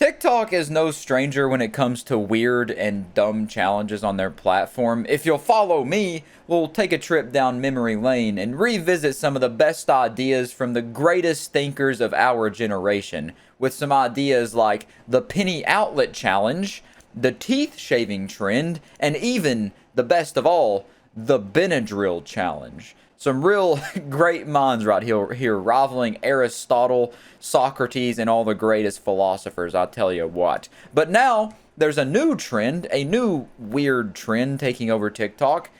TikTok is no stranger when it comes to weird and dumb challenges on their platform. If you'll follow me, we'll take a trip down memory lane and revisit some of the best ideas from the greatest thinkers of our generation, with some ideas like the penny outlet challenge, the teeth shaving trend, and even, the best of all, the Benadryl challenge. Some real great minds right here rivaling Aristotle, Socrates, and all the greatest philosophers, I tell you what. But now, there's a new trend, a new weird trend taking over TikTok,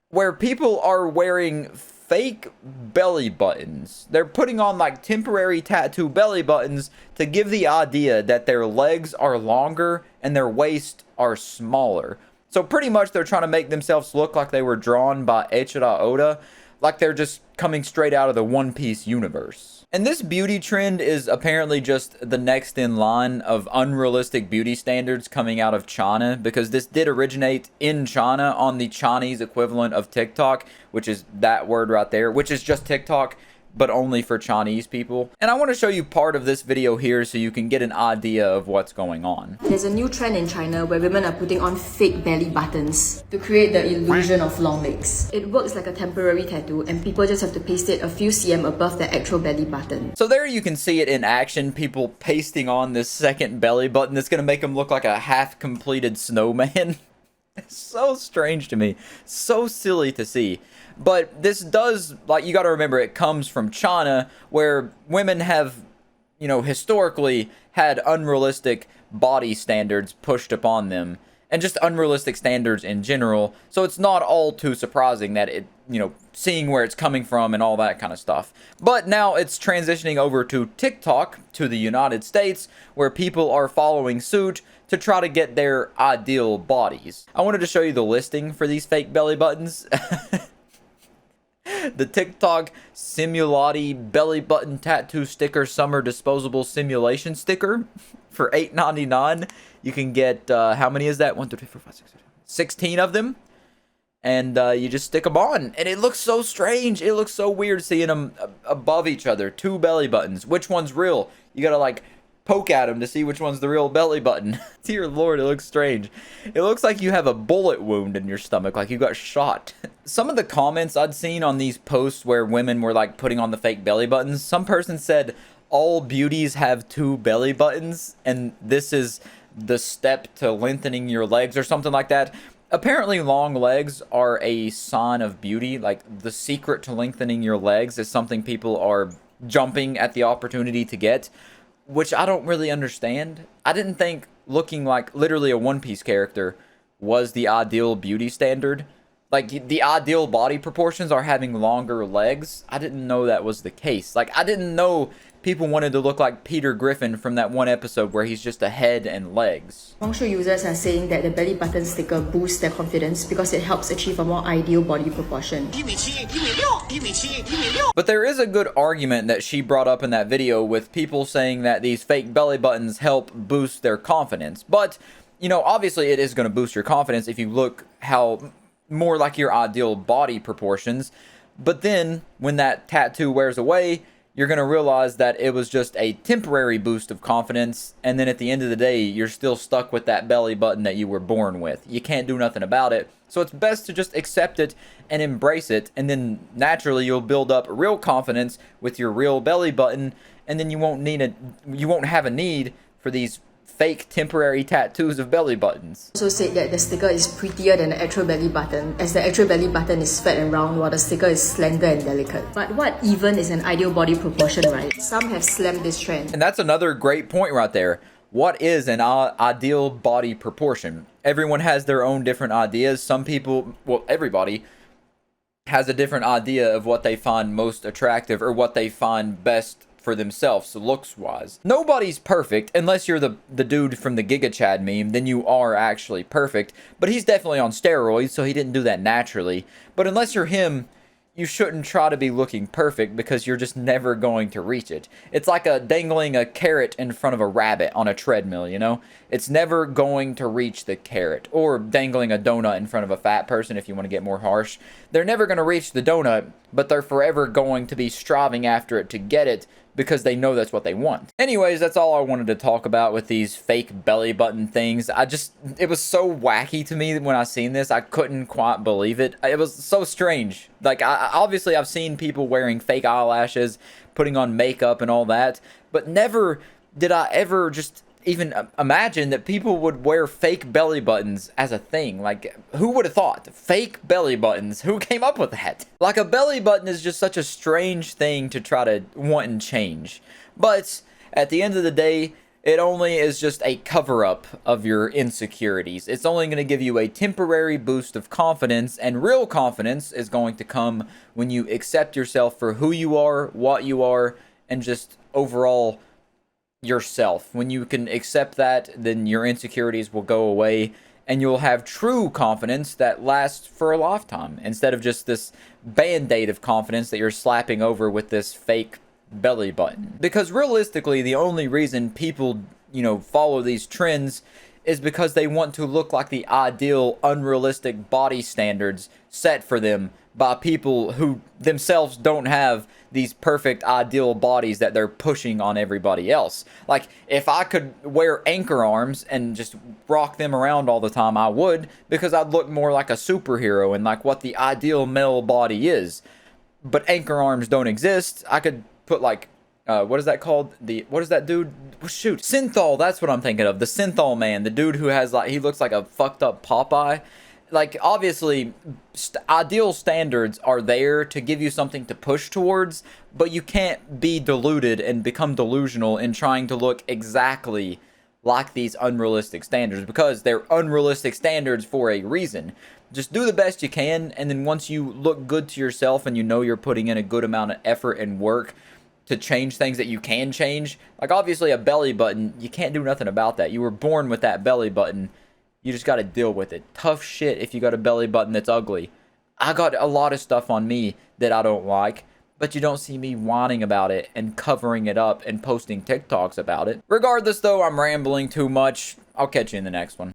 where people are wearing fake belly buttons. They're putting on like temporary tattoo belly buttons to give the idea that their legs are longer and their waist are smaller. So pretty much they're trying to make themselves look like they were drawn by Eiichiro Oda, like they're just coming straight out of the One Piece universe. And this beauty trend is apparently just the next in line of unrealistic beauty standards coming out of China, because this did originate in China on the Chinese equivalent of TikTok, which is that word right there, which is just TikTok, but only for Chinese people. And I want to show you part of this video here so you can get an idea of what's going on. There's a new trend in China where women are putting on fake belly buttons to create the illusion of long legs. It works like a temporary tattoo and people just have to paste it a few cm above the actual belly button. So there you can see it in action, people pasting on this second belly button that's going to make them look like a half-completed snowman. It's so strange to me. So silly to see. But this does, like, you got to remember, it comes from China, where women have, you know, historically had unrealistic body standards pushed upon them, and just unrealistic standards in general. So it's not all too surprising that it, you know, seeing where it's coming from and all that kind of stuff. But now it's transitioning over to TikTok, to the United States, where people are following suit to try to get their ideal bodies. I wanted to show you the listing for these fake belly buttons. The TikTok Simulati belly button tattoo sticker summer disposable simulation sticker for $8.99. You can get, how many is that? 1, 2, 3, 4, 5, 6, 7, 16 of them. And you just stick them on. And it looks so strange. It looks so weird seeing them above each other. 2 belly buttons. Which one's real? You gotta like poke at them to see which one's the real belly button. Dear Lord, it looks strange. It looks like you have a bullet wound in your stomach, like you got shot. Some of the comments I'd seen on these posts where women were like putting on the fake belly buttons, some person said all beauties have 2 belly buttons and this is the step to lengthening your legs or something like that. Apparently long legs are a sign of beauty. Like the secret to lengthening your legs is something people are jumping at the opportunity to get, which I don't really understand. I didn't think looking like literally a One Piece character was the ideal beauty standard. Like, the ideal body proportions are having longer legs. I didn't know that was the case. Like, I didn't know people wanted to look like Peter Griffin from that one episode where he's just a head and legs. Hongshu users are saying that the belly button sticker boosts their confidence because it helps achieve a more ideal body proportion. But there is a good argument that she brought up in that video with people saying that these fake belly buttons help boost their confidence. But, you know, obviously it is going to boost your confidence if you look how more like your ideal body proportions. But then when that tattoo wears away, you're going to realize that it was just a temporary boost of confidence, and then at the end of the day, you're still stuck with that belly button that you were born with. You can't do nothing about it. So it's best to just accept it and embrace it, and then naturally you'll build up real confidence with your real belly button, and then you won't have a need for these fake temporary tattoos of belly buttons. Also said that the sticker is prettier than the actual belly button, as the actual belly button is fat and round while the sticker is slender and delicate. But what even is an ideal body proportion, right? Some have slammed this trend. And that's another great point right there. What is an ideal body proportion? Everyone has their own different ideas. Some people, well, everybody has a different idea of what they find most attractive or what they find best for themselves, looks-wise. Nobody's perfect, unless you're the dude from the Giga Chad meme, then you are actually perfect. But he's definitely on steroids, so he didn't do that naturally. But unless you're him, you shouldn't try to be looking perfect because you're just never going to reach it. It's like dangling a carrot in front of a rabbit on a treadmill, you know? It's never going to reach the carrot. Or dangling a donut in front of a fat person, if you want to get more harsh. They're never going to reach the donut, but they're forever going to be striving after it to get it because they know that's what they want. Anyways, that's all I wanted to talk about with these fake belly button things. It was so wacky to me when I seen this. I couldn't quite believe it. It was so strange. Like, obviously I've seen people wearing fake eyelashes, putting on makeup and all that, but never did I ever just even imagine that people would wear fake belly buttons as a thing. Like, who would have thought? Fake belly buttons. Who came up with that? Like, a belly button is just such a strange thing to try to want and change. But at the end of the day, it only is just a cover-up of your insecurities. It's only going to give you a temporary boost of confidence, and real confidence is going to come when you accept yourself for who you are, what you are, and just overall yourself. When you can accept that, then your insecurities will go away and you'll have true confidence that lasts for a lifetime, instead of just this band-aid of confidence that you're slapping over with this fake belly button. Because realistically, the only reason people, follow these trends is because they want to look like the ideal, unrealistic body standards set for them by people who themselves don't have these perfect ideal bodies that they're pushing on everybody else. Like, if I could wear anchor arms and just rock them around all the time, I would, because I'd look more like a superhero and like what the ideal male body is. But anchor arms don't exist. I could put like, what is that called? What is that dude? Shoot, Synthol, that's what I'm thinking of. The Synthol man, the dude who has he looks like a fucked up Popeye. Like, obviously, ideal standards are there to give you something to push towards, but you can't be deluded and become delusional in trying to look exactly like these unrealistic standards, because they're unrealistic standards for a reason. Just do the best you can, and then once you look good to yourself and you know you're putting in a good amount of effort and work to change things that you can change, like obviously a belly button, you can't do nothing about that. You were born with that belly button. You just got to deal with it. Tough shit if you got a belly button that's ugly. I got a lot of stuff on me that I don't like, but you don't see me whining about it and covering it up and posting TikToks about it. Regardless though, I'm rambling too much. I'll catch you in the next one.